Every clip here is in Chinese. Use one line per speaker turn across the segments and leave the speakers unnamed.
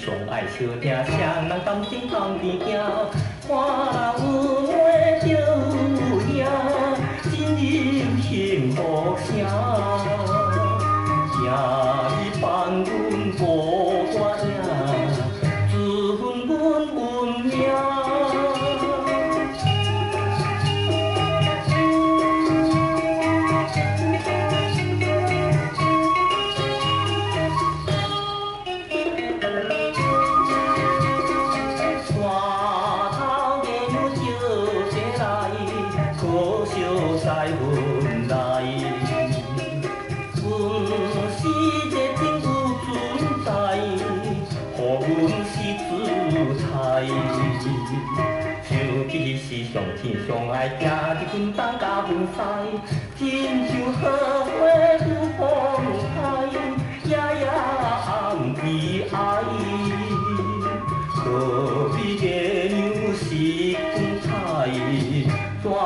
上爱相听，双人同心同边行，看有话就有影，真有幸福声。今日放阮无歌影，自分阮运命。 在阮内，阮是热情有存在，予阮是姿态。想起是上天上爱，行一分担加分赛，亲像荷花有风开，夜夜暗悲哀。何必月亮是光彩，怎样？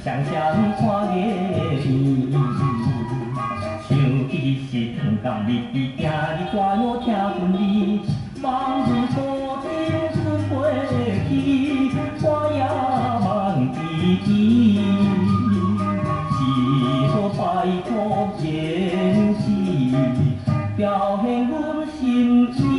常常看月圆，想起是长江日子，今日怎样听分离？望阮孤灯春飞去，我也望记忆。是否拜托言辞，表现阮心意？